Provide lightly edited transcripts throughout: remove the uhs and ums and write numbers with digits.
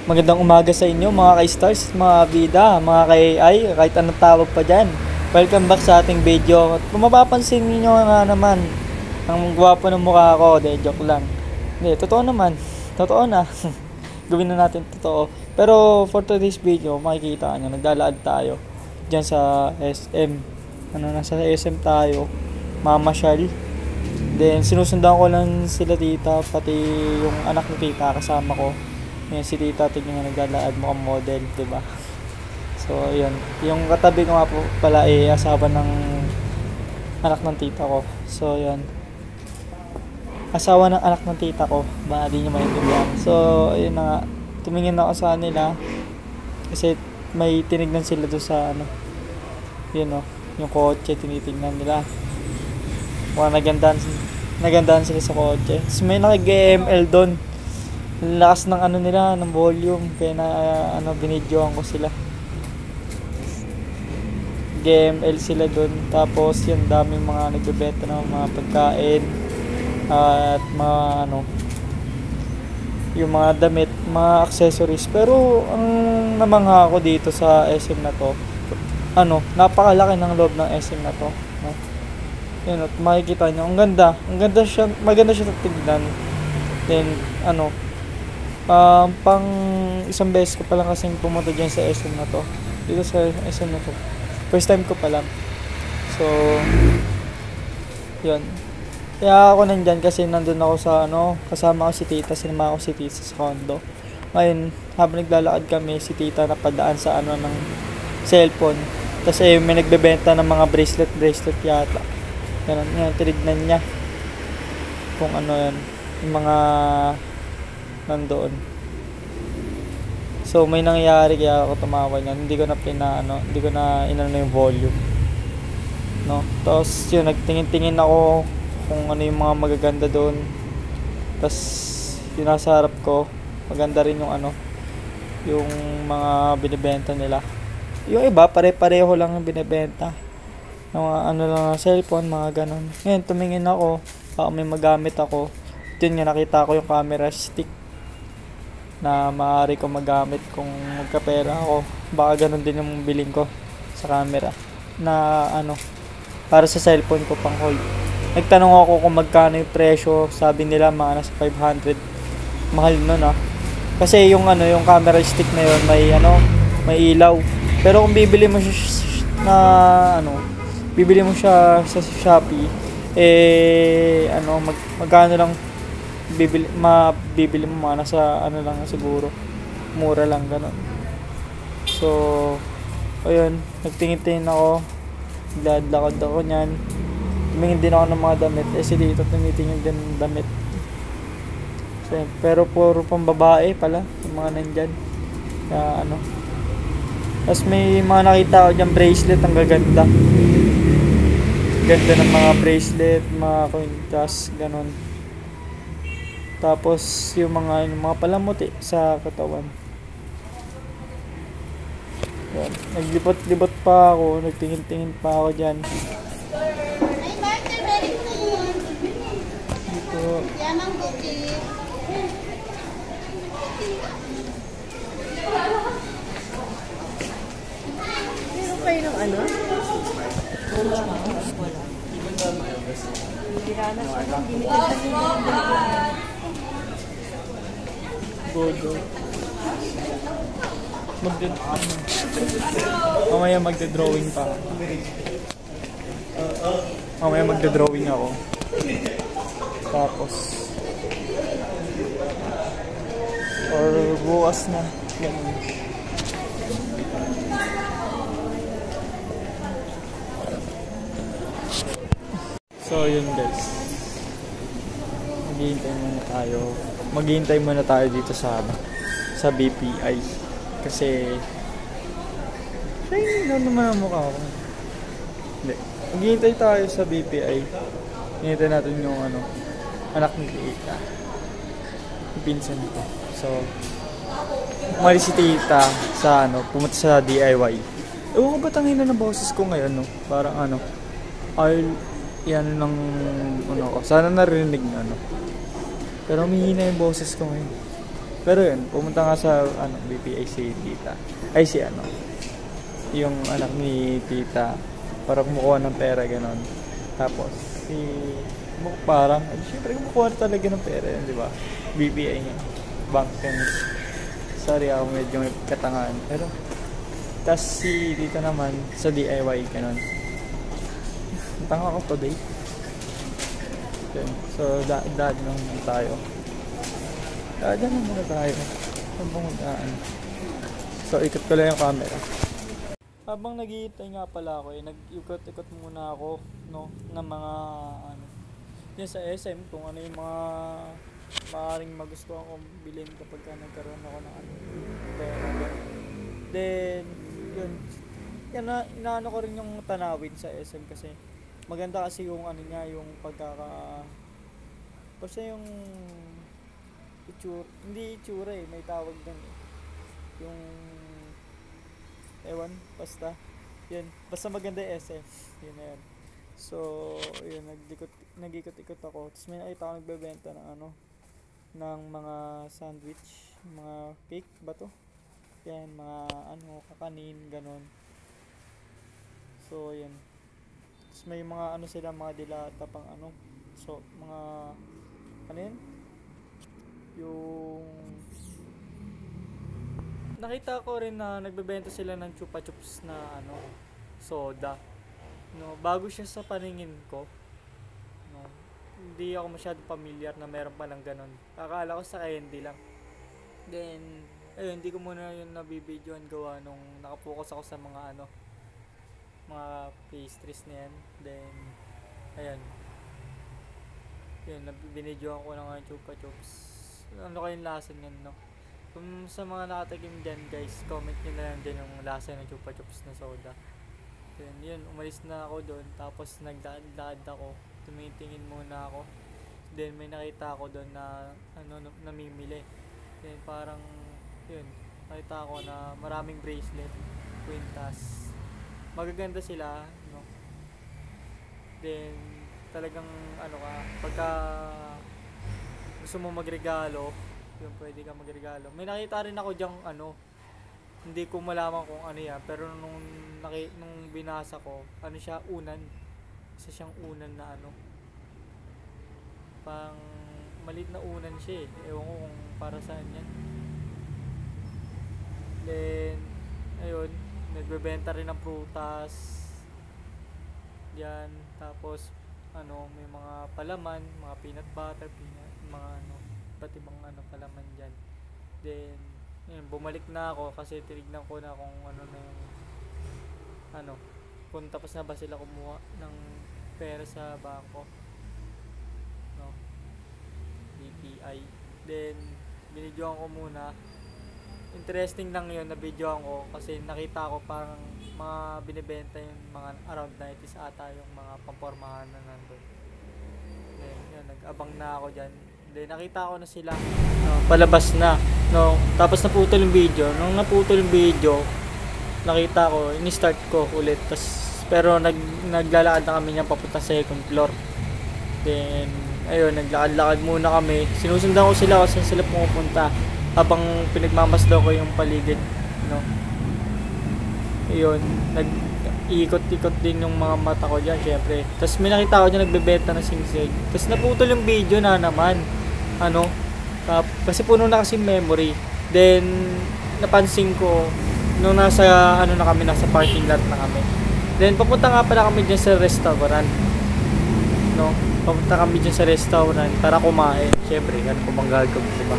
Magandang umaga sa inyo mga ka-stars, mga bida, mga ka-AI, kahit anong tawag pa dyan. Welcome back sa ating video. At kung mapapansin niyo nga naman, ang gwapo ng mukha ko, joke lang. Hindi, totoo naman. Totoo na. Gawin na natin totoo. Pero for today's video, makikita nyo, naglalakad tayo dyan sa SM. Nasa SM tayo, mamasyal. Then sinusundan ko lang sila tita, pati yung anak ni tita kasama ko. Yan si tita, tignan nga naglalakad, mukhang model, diba? So yun, yung katabi ko nga po pala asawa ng anak ng tita ko. So yun, asawa ng anak ng tita ko, ba di nyo maintindihan. So ayun na nga, tumingin ako sa kanila kasi may tinignan sila doon sa yun yung kotse, tinitingnan nila. Mukhang nagandahan sila sa kotse. Tapos may naki-GML doon. Lakas ng nila, ng volume. Kaya na binidyoan ko sila. GML sila doon. Tapos yung daming mga nagbebenta ng mga pagkain at mga yung mga damit, mga accessories. Pero ang namangha ako dito sa SM na to, napakalaki ng loob ng SM na to, no? Yun, at makikita nyo, maganda siya tignan. Then pang isang beses ko pa lang kasing pumunta dyan sa SM na to, dito sa SM na to, first time ko pa lang. So yun, kaya ako nandyan kasi nandun ako sa kasama ko si tita, sinama ko si tita sa condo. Ngayon, habang naglalakad kami, si tita napadaan sa ng cellphone. Kasi may nagbebenta ng mga bracelet yata. Ganun, yan, tinignan niya kung yan, yung mga nandoon. So may nangyayari kaya ako tumawa niyan. Hindi ko na inano yung volume, no? Tapos yun, nagtingin-tingin ako kung ano yung mga magaganda doon. Tapos yung nasa harap ko, maganda rin yung yung mga binibenta nila. Yung iba pare-pareho lang yung binibenta, mga lang, cellphone, mga ganun. Ngayon tumingin ako, baka may magamit ako. Yun nga, nakita ko yung camera stick na maaari ko magamit kung magkapera ako. Baka ganun din yung biling ko sa camera na para sa cellphone ko pang hold. Nagtanong ako kung magkano yung presyo, sabi nila mga nasa 500. Mahal nun kasi yung yung camera stick na yun may ilaw. Pero kung bibili mo siya bibili mo siya sa Shopee, magkano lang bibili mo mga nasa lang siguro, mura lang ganun. So ayun, nagtingin-tingin ako, naglalakad ako niyan, tumingin din ako ng mga damit, si dito tumitingin din ng damit. So, pero puro pang babae pala yung mga nandyan, kaya tapos may mga nakita ko dyan bracelet, ang gaganda ng mga bracelet, mga kwintas, ganun. Tapos yung mga palamuti sa katawan. Yan. Naglibot-libot pa ako, nagtingin-tingin pa ako dyan. Dito. Yamang cookie. Meron kayo ng Wala. Godo. Mamaya magde-drawing pa. Mamaya magde-drawing ako. Tapos or bukas na. Ganun. So yun guys, maghihintay muna tayo dito sa BPI kasi naman ang mukha ko. Hindi, maghihintay tayo sa BPI. Hinihintay natin yung anak ni tita, yung pinsan ko. So umalis si tita sa pumunta sa DIY. Ewan ko ba tangina ng boses ko ngayon, parang yan ng ko. Sana narinig na Pero humihina yung boses ko ngayon. Pero yun, pumunta nga sa BPI si tita. Ay si yung anak ni tita para kumukuha ng pera ganon. Tapos parang syempre kumukuha talaga ng pera yun, di ba? BPI nga. Bank and sorry ako medyo may katangaan. Pero tas si tita naman sa DIY ganon. Tanga ko today. Okay. So dad nang tayo. Dad na muna tayo. Saan so ikot ko lang yung camera. Habang naghihintay nga pala ako nag-ikot-ikot muna ako ng mga yun sa SM kung ano yung mga maaaring magustuhan kong bilhin kapag nagkaroon ako ng pera. Then yun inaano ko rin yung tanawin sa SM kasi maganda kasi yung niya yung basta yung hindi itsura may tawag din yung ewan basta maganda yung SM yun na yan. So yun nag-ikot-ikot ako tapos may nakita ako nagbebenta ng ng mga sandwich, mga cake ba to? Yan, mga kakanin ganon. So yan, tapos may mga sila mga dilata pang so mga yan yung nakita ko rin na nagbebenta sila ng chupa chups na soda bago siya sa paningin ko hindi ako masyado familiar na meron palang ganon. Akala ko sa candy lang. Then ayun, hindi ko muna yun nabibidyoan gawa nung nakapokus ako sa mga mga pastries na yan. Then ayan yun, binidyoan ko na nga yung chupa chups. Ano kayong lasa nyan kung sa mga nakatikim dyan guys, comment nyo na lang din yung lasa ng chupa chups na soda. Then yun, umalis na ako doon. Tapos nagdaan ako, tumitingin muna ako. Then may nakita ako doon na namimili. Then parang yun, nakita ako na maraming bracelet, kwintas, magaganda sila Then talagang pagka gusto mo magregalo yun, pwede ka magregalo. May nakita rin ako dyang hindi ko malaman kung yan, pero nung binasa ko, siya unan. Isa siyang unan na pang maliit na unan siya ewan ko kung para saan yan. Then ayun, nagbebenta rin ng prutas yan, tapos may mga palaman, mga peanut butter, mga iba't ibang palaman dyan. Then yun, bumalik na ako kasi tinignan ko na kung na yung kung tapos na ba sila kumuha ng pera sa bangko BPI. Then binidyoan ko muna, interesting lang yun na videoan ko kasi nakita ko parang mga binibenta yung mga around 90s ata yung mga pampormahan na nandun. Then yun, nag-abang na ako dyan. Then nakita ko na sila palabas na tapos naputol yung video. Nung naputol yung video, nakita ko, ini-start ko ulit. Pero naglalakad na kami niyan papunta sa second floor. Then ayun, naglakad-lakad muna kami. Sinusundan ko sila kasi sila pumupunta habang pinagmamasdan ko yung paligid ayun, nag-ikot-ikot din yung mga mata ko dyan syempre. Tapos may nakita ko dyan nagbebenta ng singsig. Tapos naputol yung video na naman kasi puno na kasi memory. Then napansin ko nung nasa na kami, nasa parking lot na kami. Then papunta nga pala kami dyan sa restaurant papunta kami dyan sa restaurant para kumain. Syempre ano po bang gagawin, diba?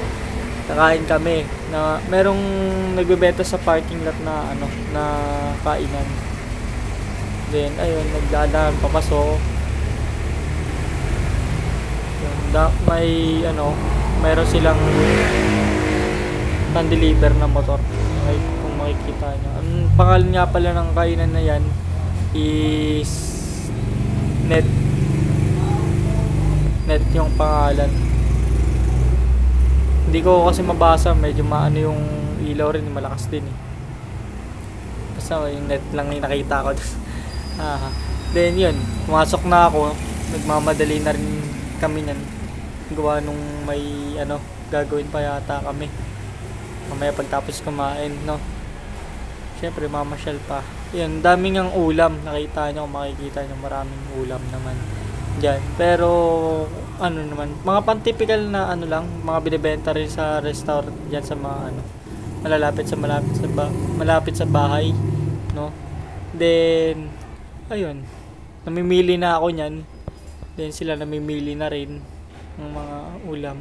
Kakain kami na merong nagbebenta sa parking lot na na kainan. Then ayun, nagdadaan papasok. May meron silang pan-deliver na motor. Okay, kung makikita nyo. Ang pangalan nga pala ng kainan na yan is Net yung pangalan. Hindi ko kasi mabasa, medyo yung ilaw rin, malakas din basta yung Net lang yung nakita ko. Then yun, pumasok na ako, nagmamadali na rin kami nyan gawa nung may gagawin pa yata kami. Mamaya pagtapos kumain, no? Siyempre, mamasyal pa. Yan, daming ang ulam. Nakita nyo, makikita nyo, maraming ulam naman dyan. Pero, ano naman, mga pan-typical na ano lang, mga binibenta rin sa restaurant dyan sa mga ano, malapit sa bahay, no? Then, ayun, namimili na ako nyan. Then sila namimili na rin ng mga ulam.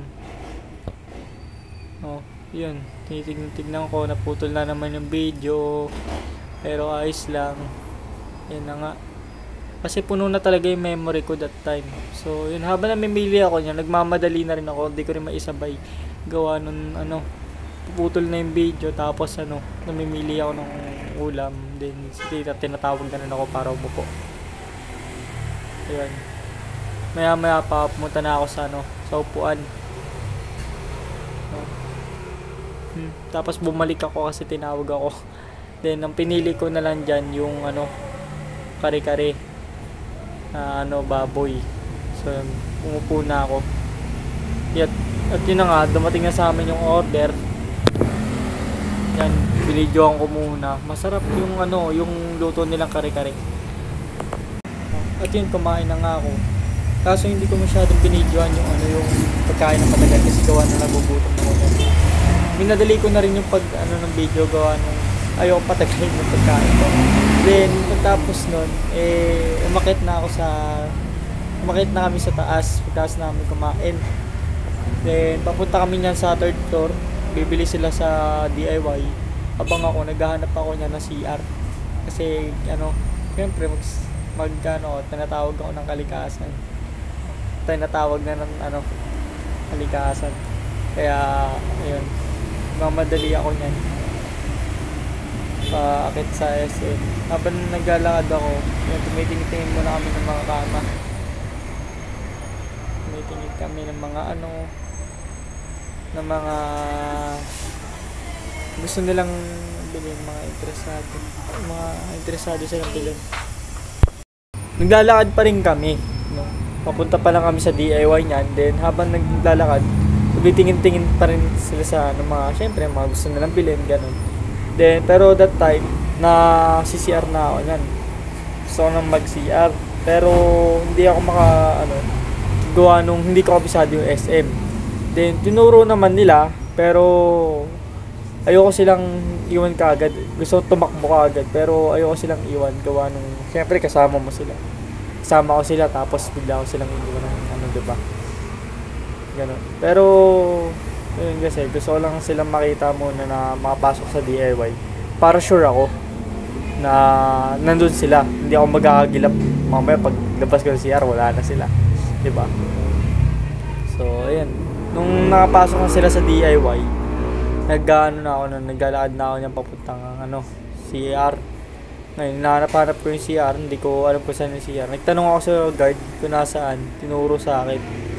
Oh, yun. Tignan ko, naputol na naman yung video. Pero ayos lang. Yan na nga. Kasi puno na talaga yung memory ko that time. So, yun, habang namimili ako niya, nagmamadali na rin ako. Hindi ko rin maisabay gawa nun, ano, puputol na yung video. Tapos, ano, namimili ako ng ulam. Then, tinatawag na rin ako para umupo. Ayan. Maya pa, pumunta na ako sa, ano, sa upuan. Tapos bumalik ako kasi tinawag ako. Then ang pinili ko na lang dyan yung ano, kare-kare na ano, baboy. So umupo na ako. At yun na nga, dumating na sa amin yung order. Yan, binidyoan ko muna. Masarap yung ano, yung luto nilang kare-kare. At yun, kumain na nga ako. Kaso hindi ko masyadong binidyoan yung ano, yung pagkain ng matagal kasi gawa na nagugutom ako. Minadali ko na rin yung pag ano ng video gawa nung ayaw patagalin yung pagkain ko. Then pagtapos nun, umakit na kami sa taas. Pagtapos namin kumain. Then papunta kami niyan sa third floor. Bibili sila sa DIY. Habang ako naghahanap ako niya ng CR. Kasi ano, syempre tinatawag ako ng kalikasan. Tinatawag na ng ano, kalikasan. Kaya ayun, mamadali ako niyan paakit sa SM. Habang naglalakad ako, tumitingin muna kami ng mga kama. Tumitingin kami ng mga ano, ng mga gusto nilang bilhin, mga interesado silang bilhin. Naglalakad pa rin kami, no? Papunta pa lang kami sa DIY niyan. Then habang naglalakad, tumitingin-tingin pa rin sila sa ano, mga, syempre, mga gusto nilang bilhin, ganun. Then, pero that time, na CCR na ako niyan. Gusto ko nang mag-CR. Pero, hindi ako gawa nung hindi ko kabisado yung SM. Then, tinuro naman nila, pero, ayoko silang iwan kaagad. Gusto ko tumakbo kaagad, pero ayoko silang iwan. Gawa nung, syempre, kasama mo sila. Kasama ko sila, tapos bigla ko silang iwan ng ano, diba? Ganun. Pero yun, kasi gusto ko lang silang makita muna na makapasok sa DIY para sure ako na nandun sila. Hindi ako magkakagilap mamaya pag labas ko sa CR wala na sila, diba? So ayun, nung nakapasok na sila sa DIY, naglalakad na ako niyang papuntang ano, CR. Ngayon, nahanap ko yung CR, hindi ko alam kung saan yung CR. Nagtanong ako sa guard kung nasaan, tinuro sa akin.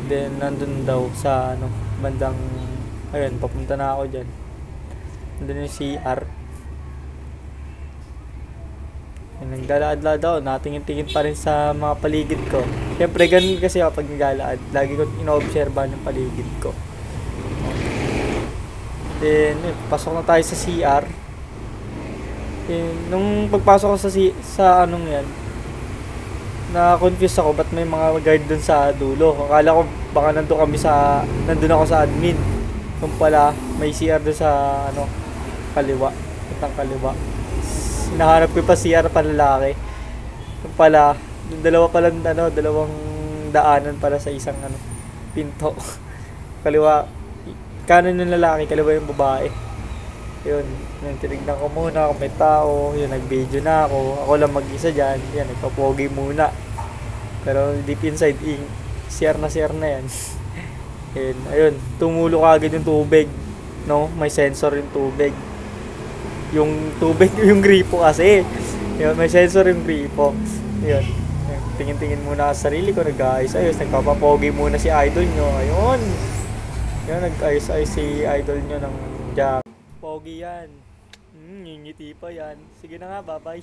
Then, nandun daw sa, ano, bandang, ayun, papunta na ako dyan. Nandun yung CR. Naglalakad daw, natingin-tingin pa rin sa mga paligid ko. Siyempre, ganun kasi ako pag naglalakad. Lagi ko ino-obserbahan yung paligid ko. Then, pasok na tayo sa CR. Then, nung pagpasok ko sa anong yan, na-confuse ako ba't may mga guard dun sa dulo. Akala ko baka nandun ako sa admin. Kung pala may CR dun sa ano, kaliwa, itang kaliwa. Hinahanap ko pa CR panlalaki. Kung pala dalawang daanan para sa isang ano, pinto. Kaliwa, kanan yung lalaki, kaliwa yung babae. Yun, tinignan ko muna kung may tao. Yun, nag-video na ako. Ako lang mag-isa dyan. Yan, nagpapogi muna. Pero deep inside, CR na yan. Yun, ayun, tumulo kagad yung tubig. No? May sensor yung tubig. Yung tubig, yung gripo kasi. Yun, may sensor yung gripo. Yun, tingin-tingin muna sa sarili ko. Nag-ayos-ayos. Nagpapapogi muna si idol nyo. Ayun. Yun, nag-ayos-ayos si idol nyo ng Jack. Pogi yan. Ngingiti pa yan. Sige na nga, bye-bye.